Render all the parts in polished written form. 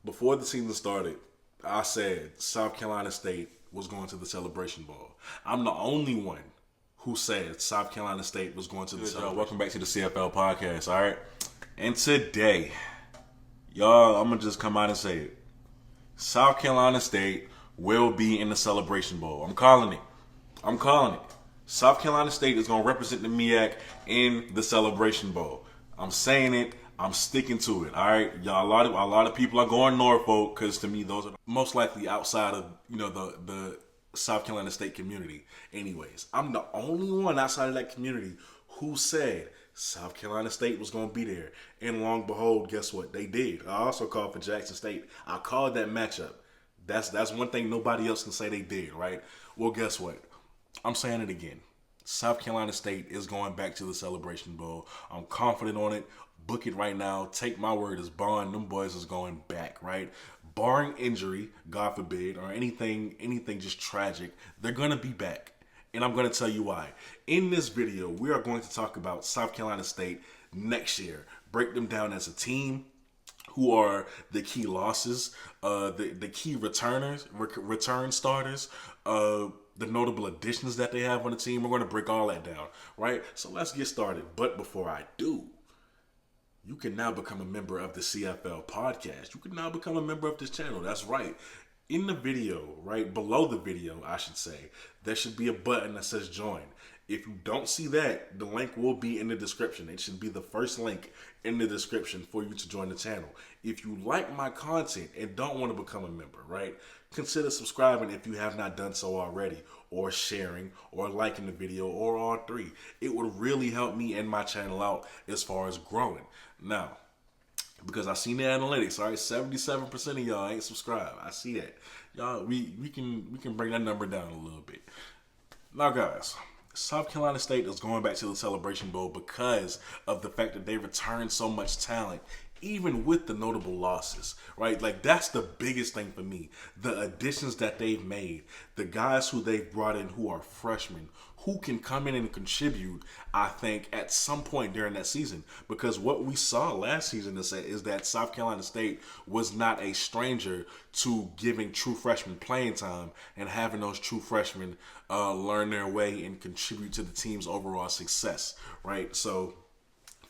Before the season started, I said South Carolina State was going to the Celebration Bowl. I'm the only one who said South Carolina State was going to the Celebration Bowl. Welcome back to the CFL podcast, all right? And today, y'all, I'm going to just come out and say it. South Carolina State will be in the Celebration Bowl. I'm calling it. South Carolina State is going to represent the MEAC in the Celebration Bowl. I'm saying it. I'm sticking to it. All right, y'all. A lot of people are going Norfolk because to me those are most likely outside of the South Carolina State community. Anyways, I'm the only one outside of that community who said South Carolina State was going to be there. And long behold, guess what? They did. I also called for Jackson State. I called that matchup. That's one thing nobody else can say they did, right? Well, guess what? I'm saying it again. South Carolina State is going back to the Celebration Bowl. I'm confident on it. Book it right now. Take my word as bond. Them boys is going back, right? Barring injury, God forbid, or anything just tragic, they're going to be back. And I'm going to tell you why. In this video, we are going to talk about South Carolina State next year. Break them down as a team. Who are the key losses, the key returners, return starters, the notable additions that they have on the team. We're going to break all that down, right? So let's get started. But before I do, you can now become a member of the CFL podcast. You can now become a member of this channel. That's right. In the video, right below the video, I should say, there should be a button that says join. If you don't see that, the link will be in the description. It should be the first link in the description for you to join the channel. If you like my content and don't want to become a member, right, consider subscribing if you have not done so already, or sharing, or liking the video, or all three. It would really help me and my channel out as far as growing. Now, because I seen the analytics, all right, 77% of y'all ain't subscribed. I see that. Y'all, we can bring that number down a little bit. Now, guys, South Carolina State is going back to the Celebration Bowl because of the fact that they returned so much talent, even with the notable losses, right? Like, that's the biggest thing for me. The additions that they've made, the guys who they've brought in who are freshmen, who can come in and contribute, I think, at some point during that season. Because what we saw last season is that South Carolina State was not a stranger to giving true freshmen playing time and having those true freshmen learn their way and contribute to the team's overall success, right? So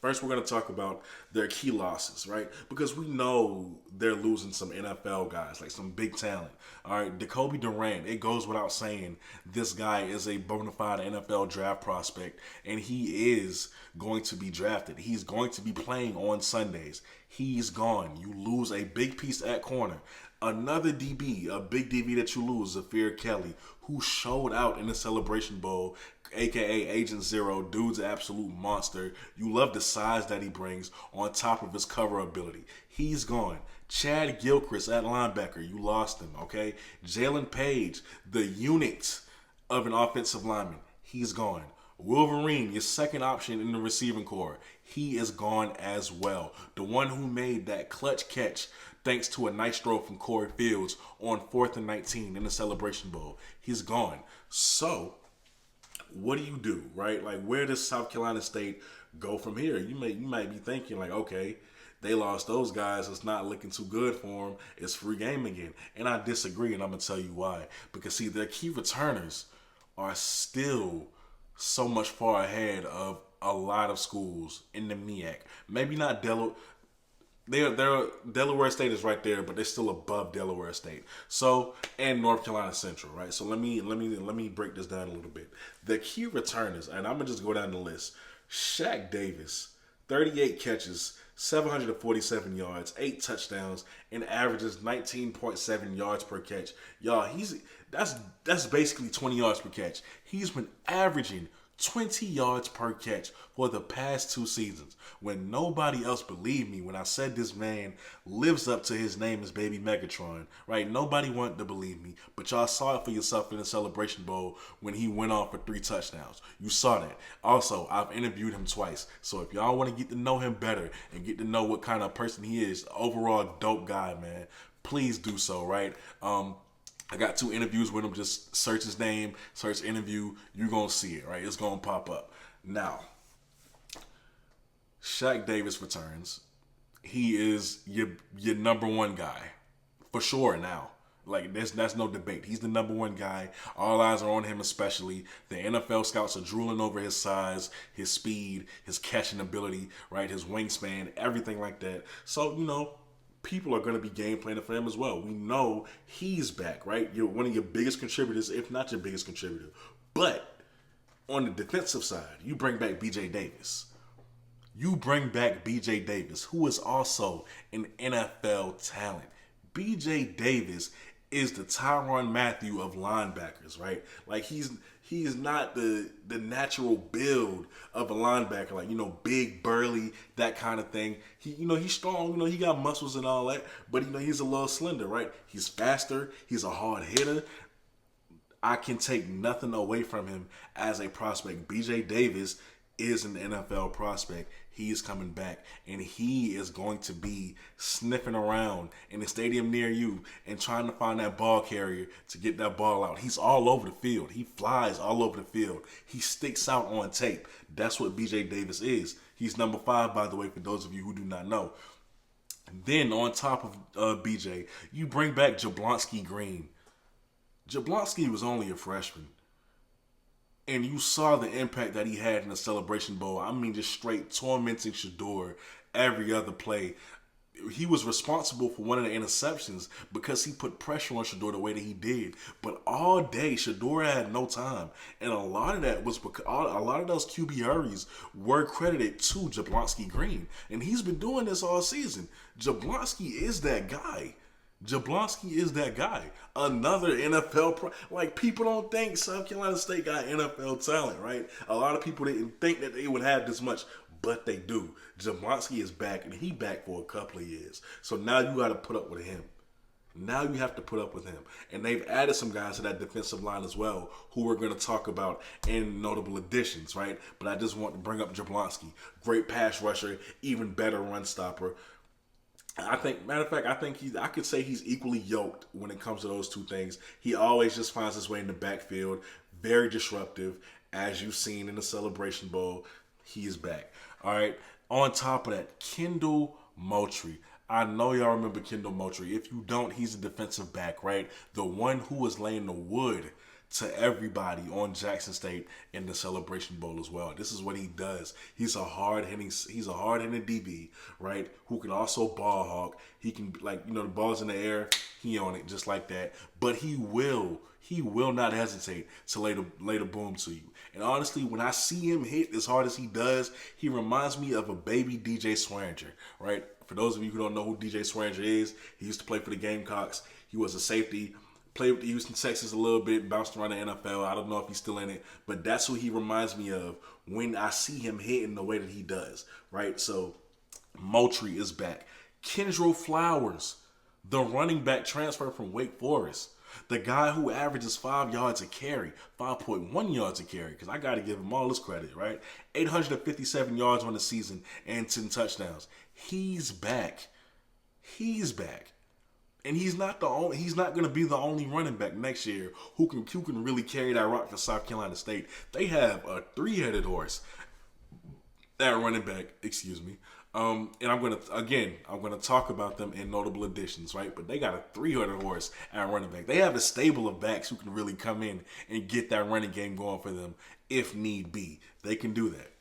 first, we're going to talk about their key losses, right? Because we know they're losing some NFL guys, like some big talent. All right, Duran, it goes without saying, this guy is a bona fide NFL draft prospect, and he is going to be drafted. He's going to be playing on Sundays. He's gone. You lose a big piece at corner. Another DB, a big DB that you lose, Zafir Kelly, who showed out in the Celebration Bowl, aka Agent Zero. Dude's an absolute monster. You love the size that he brings on top of his cover ability. He's gone. Chad Gilchrist at linebacker, you lost him, okay? Jalen Page, the unit of an offensive lineman, he's gone. Wolverine, your second option in the receiving corps, he is gone as well. The one who made that clutch catch thanks to a nice throw from Corey Fields on 4th and 19 in the Celebration Bowl, he's gone. So, what do you do, right? Like, where does South Carolina State go from here? You might be thinking, like, okay, they lost those guys. It's not looking too good for them. It's free game again. And I disagree, and I'm going to tell you why. Because, see, their key returners are still so much far ahead of a lot of schools in the MEAC. Maybe not Delaware. Delaware State is right there, but they're still above Delaware State. So, and North Carolina Central, right? So let me break this down a little bit. The key returners, and I'm gonna just go down the list. Shaq Davis, 38 catches, 747 yards, 8 touchdowns, and averages 19.7 yards per catch. Y'all, that's basically 20 yards per catch. He's been averaging 20 yards per catch for the past 2 seasons. When nobody else believed me when I said this man lives up to his name as Baby Megatron, right? Nobody wanted to believe me, but y'all saw it for yourself in the Celebration Bowl when he went off for 3 touchdowns. You saw that. Also, I've interviewed him twice, so if y'all want to get to know him better and get to know what kind of person he is, overall dope guy, man, please do so, right? I got 2 interviews with him. Just search his name, search interview. You're going to see it, right? It's going to pop up. Now, Shaq Davis returns. He is your number one guy, for sure now. Like, that's no debate. He's the number one guy. All eyes are on him especially. The NFL scouts are drooling over his size, his speed, his catching ability, right? His wingspan, everything like that. So, people are going to be game planning for him as well. We know he's back, right? You're one of your biggest contributors, if not your biggest contributor. But on the defensive side, you bring back B.J. Davis. You bring back B.J. Davis, who is also an NFL talent. B.J. Davis is the Tyrann Mathieu of linebackers, right? Like, he's not the natural build of a linebacker, like, big, burly, that kind of thing. He's strong, he got muscles and all that, but, he's a little slender, right? He's faster. He's a hard hitter. I can take nothing away from him as a prospect. B.J. Davis is an NFL prospect. He is coming back, and he is going to be sniffing around in the stadium near you and trying to find that ball carrier to get that ball out. He's all over the field. He flies all over the field. He sticks out on tape. That's what B.J. Davis is. He's number 5, by the way, for those of you who do not know. Then, on top of B.J., you bring back Jablonski Green. Jablonski was only a freshman. And you saw the impact that he had in the Celebration Bowl. I mean, just straight tormenting Shedeur every other play. He was responsible for one of the interceptions because he put pressure on Shedeur the way that he did. But all day, Shedeur had no time. And a lot of that was because a lot of those QB hurries were credited to Jablonski Green. And he's been doing this all season. Jablonski is that guy. Jablonski is that guy. Another NFL like, people don't think South Carolina State got NFL talent, right? A lot of people didn't think that they would have this much, but they do. Jablonski is back, and he back for a couple of years. So now you got to put up with him. Now you have to put up with him. And they've added some guys to that defensive line as well, who we're going to talk about in notable additions, right? But I just want to bring up Jablonski. Great pass rusher, even better run stopper. I think I could say he's equally yoked when it comes to those two things. He always just finds his way in the backfield. Very disruptive, as you've seen in the Celebration Bowl. He is back. All right. On top of that, Kendall Moultrie. I know y'all remember Kendall Moultrie. If you don't, he's a defensive back, right? The one who was laying the wood to everybody on Jackson State in the Celebration Bowl as well. This is what he does. He's a hard-hitting DB, right? Who can also ball hawk. He can, the ball's in the air, he on it just like that. But he will not hesitate to lay the boom to you. And honestly, when I see him hit as hard as he does, he reminds me of a baby DJ Swearinger, right? For those of you who don't know who DJ Swearinger is, he used to play for the Gamecocks. He was a safety. Played with the Houston Texans a little bit, bounced around the NFL. I don't know if he's still in it, but that's who he reminds me of when I see him hitting the way that he does, right? So Moultrie is back. Kendra Flowers, the running back transfer from Wake Forest, the guy who averages 5 yards a carry, 5.1 yards a carry, because I got to give him all his credit, right? 857 yards on the season and 10 touchdowns. He's back. He's back. And he's not going to be the only running back next year who can really carry that rock for South Carolina State. They have a 3-headed horse at running back, excuse me. And I'm going to talk about them in notable additions, right? But they got a 3-headed horse at running back. They have a stable of backs who can really come in and get that running game going for them if need be. They can do that.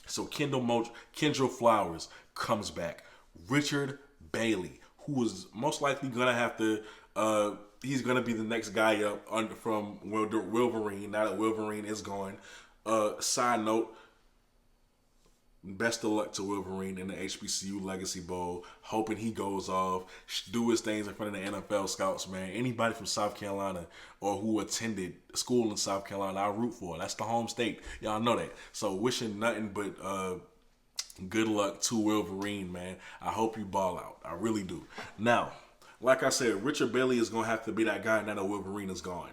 So Kendall Flowers comes back. Richard Bailey, who is most likely going to have to, he's going to be the next guy up from Wolverine, now that Wolverine is gone. Side note, best of luck to Wolverine in the HBCU Legacy Bowl. Hoping he goes off, do his things in front of the NFL scouts, man. Anybody from South Carolina or who attended school in South Carolina, I root for. That's the home state. Y'all know that. So wishing nothing but good luck to Wolverine, man. I hope you ball out. I really do. Now, like I said, Richard Bailey is going to have to be that guy now that Wolverine is gone.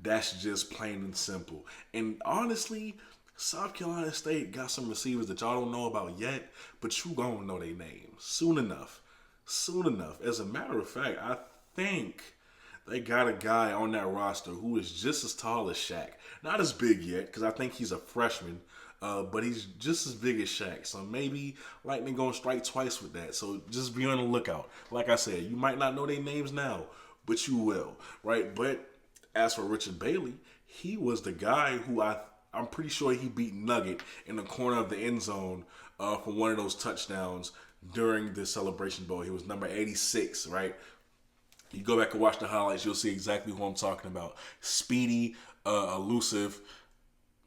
That's just plain and simple. And honestly, South Carolina State got some receivers that y'all don't know about yet, but you gonna know their names soon enough. Soon enough. As a matter of fact, I think they got a guy on that roster who is just as tall as Shaq. Not as big yet, because I think he's a freshman. but he's just as big as Shaq. So maybe Lightning gonna strike twice with that. So just be on the lookout. Like I said, you might not know their names now, but you will, right? But as for Richard Bailey, he was the guy who I'm pretty sure he beat Nugget in the corner of the end zone for one of those touchdowns during the Celebration Bowl. He was number 86, right? You go back and watch the highlights, you'll see exactly who I'm talking about. Speedy, elusive.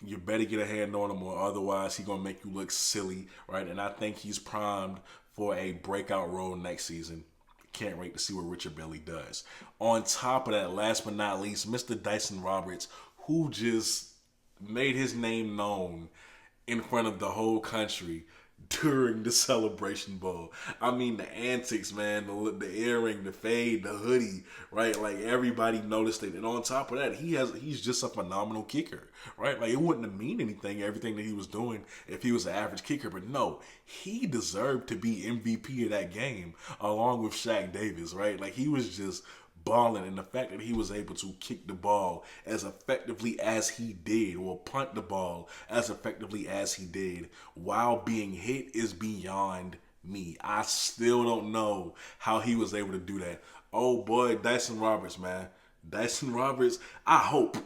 You better get a hand on him, or otherwise he's going to make you look silly, right? And I think he's primed for a breakout role next season. Can't wait to see what Richard Bailey does. On top of that, last but not least, Mr. Dyson Roberts, who just made his name known in front of the whole country during the Celebration Bowl. I mean, the antics, man, the earring, the fade, the hoodie, right? Like, everybody noticed it. And on top of that, he's just a phenomenal kicker, right? Like, it wouldn't have mean anything, everything that he was doing, if he was an average kicker. But no, he deserved to be MVP of that game along with Shaq Davis, right? Like, he was just balling, and the fact that he was able to kick the ball as effectively as he did, or punt the ball as effectively as he did while being hit, is beyond me. I still don't know how he was able to do that. Oh boy, Dyson Roberts, man. Dyson Roberts, I hope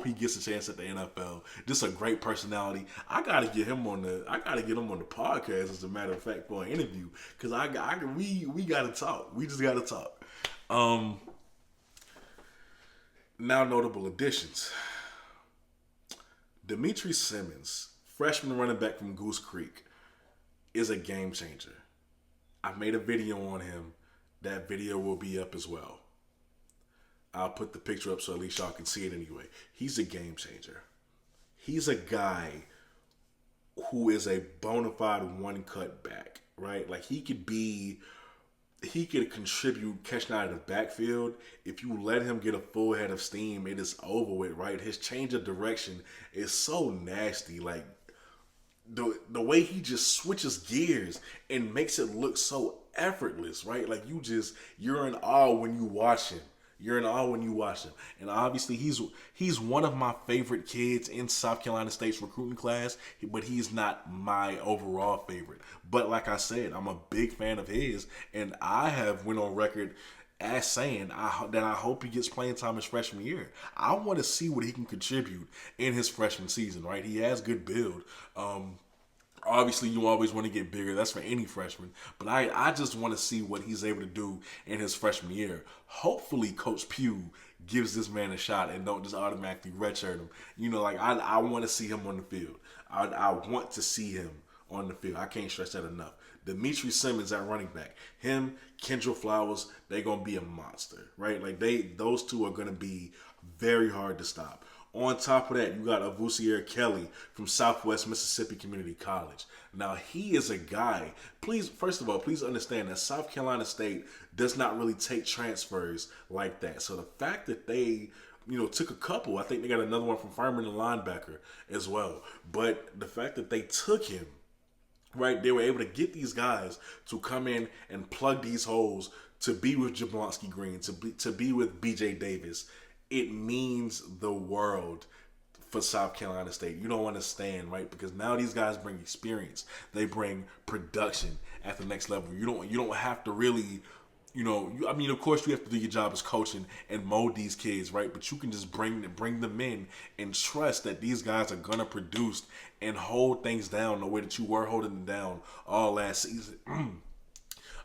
he gets a chance at the NFL. Just a great personality. I gotta get him on the podcast, as a matter of fact, for an interview, because we gotta talk. We just gotta talk. Now, notable additions. Dimitri Simmons, freshman running back from Goose Creek, is a game changer. I made a video on him. That video will be up as well. I'll put the picture up so at least y'all can see it anyway. He's a game changer. He's a guy who is a bona fide one-cut back, right? Like, he could contribute catching out of the backfield. If you let him get a full head of steam, it is over with, right? His change of direction is so nasty. Like, the way he just switches gears and makes it look so effortless, right? Like, you're in awe when you watch him. You're in awe when you watch him. And obviously, he's one of my favorite kids in South Carolina State's recruiting class, but he's not my overall favorite. But like I said, I'm a big fan of his, and I have went on record as saying that I hope he gets playing time his freshman year. I want to see what he can contribute in his freshman season, right? He has good build. Obviously, you always want to get bigger. That's for any freshman. But I just want to see what he's able to do in his freshman year. Hopefully, Coach Pugh gives this man a shot and don't just automatically redshirt him. You know, like, I want to see him on the field. I want to see him on the field. I can't stress that enough. Dimitri Simmons at running back. Him, Kendra Flowers, they're going to be a monster, right? Like, those two are going to be very hard to stop. On top of that, you got Avusier Kelly from Southwest Mississippi Community College. Now, he is a guy, first of all, please understand that South Carolina State does not really take transfers like that. So the fact that they, took a couple, I think they got another one from Furman, the linebacker, as well. But the fact that they took him, right, they were able to get these guys to come in and plug these holes, to be with Jablonski Green, to be with BJ Davis. It means the world for South Carolina State. You don't understand, right? Because now these guys bring experience. They bring production at the next level. You don't have to really, of course you have to do your job as coaching and mold these kids, right? But you can just bring them in and trust that these guys are gonna produce and hold things down the way that you were holding them down all last season.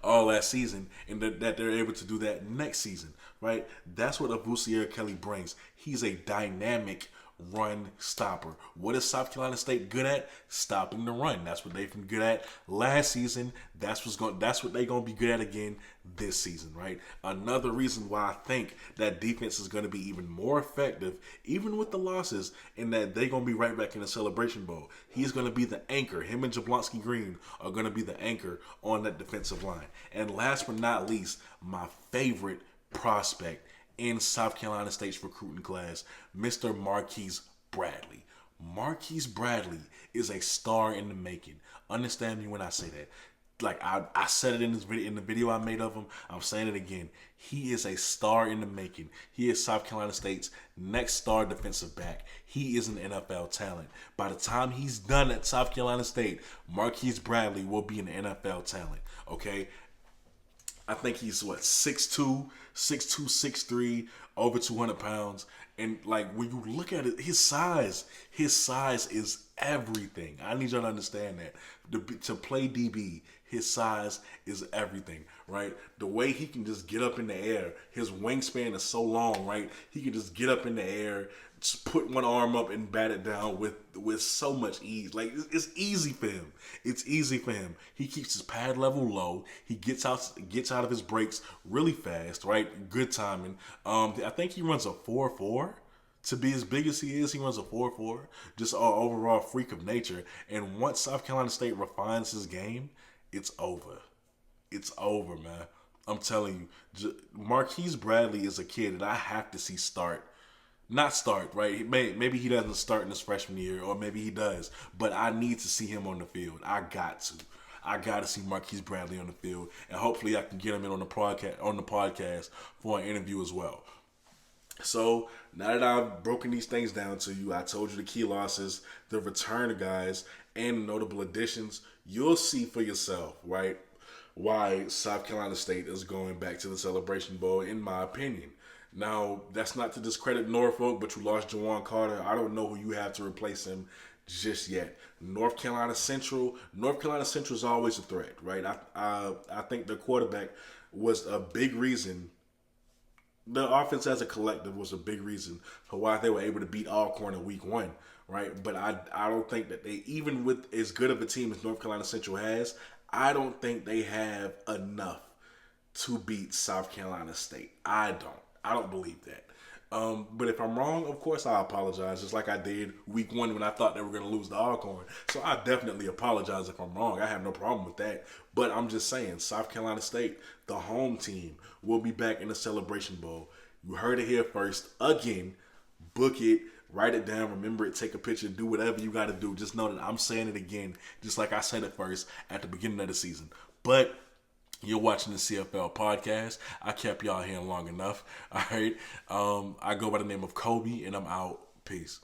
And that they're able to do that next season, right? That's what Avusier Kelly brings. He's a dynamic run stopper. What is South Carolina State good at? Stopping the run. That's what they've been good at last season. That's what they're gonna be good at again this season, right? Another reason why I think that defense is gonna be even more effective, even with the losses, in that they're gonna be right back in the Celebration Bowl. He's gonna be the anchor. Him and Jablonski Green are gonna be the anchor on that defensive line. And last but not least, my favorite prospect in South Carolina State's recruiting class, Mr. Marquise Bradley. Marquise Bradley is a star in the making. Understand me when I say that. like I said it in the video I made of him. I'm saying it again. He is a star in the making. He is South Carolina State's next star defensive back. He is an NFL talent. By the time he's done at South Carolina State, Marquise Bradley will be an NFL talent. Okay? I think he's 6'2", 6'3", over 200 pounds. And like when you look at it, his size is everything. I need y'all to understand that. To play DB, his size is everything, right? The way he can just get up in the air, his wingspan is so long, right? He can just get up in the air, just put one arm up and bat it down with so much ease. Like, it's easy for him. It's easy for him. He keeps his pad level low. He gets out of his breaks really fast, right? Good timing. I think he runs a 4.4. To be as big as he is, he runs a 4.4. Just an overall freak of nature. And once South Carolina State refines his game, it's over. It's over, man. I'm telling you. Marquise Bradley is a kid that I have to see start. Not start, right? Maybe he doesn't start in his freshman year, or maybe he does. But I need to see him on the field. I got to see Marquise Bradley on the field, and hopefully I can get him in on the podcast for an interview as well. So now that I've broken these things down to you, I told you the key losses, the return guys, and notable additions. You'll see for yourself, right, why South Carolina State is going back to the Celebration Bowl, in my opinion. Now, that's not to discredit Norfolk, but you lost Juwan Carter. I don't know who you have to replace him just yet. North Carolina Central is always a threat, right? I think their quarterback was a big reason. The offense as a collective was a big reason for why they were able to beat Alcorn in week 1, right? But I don't think that they, even with as good of a team as North Carolina Central has, I don't think they have enough to beat South Carolina State. I don't believe that. But if I'm wrong, of course I apologize, just like I did week 1 when I thought they were going to lose to Alcorn. So I definitely apologize if I'm wrong. I have no problem with that. But I'm just saying, South Carolina State, the home team, will be back in the Celebration Bowl. You heard it here first. Again, book it, write it down, remember it, take a picture, do whatever you got to do. Just know that I'm saying it again, just like I said it first at the beginning of the season. But you're watching the CFL podcast. I kept y'all here long enough. All right. I go by the name of Kobe, and I'm out. Peace.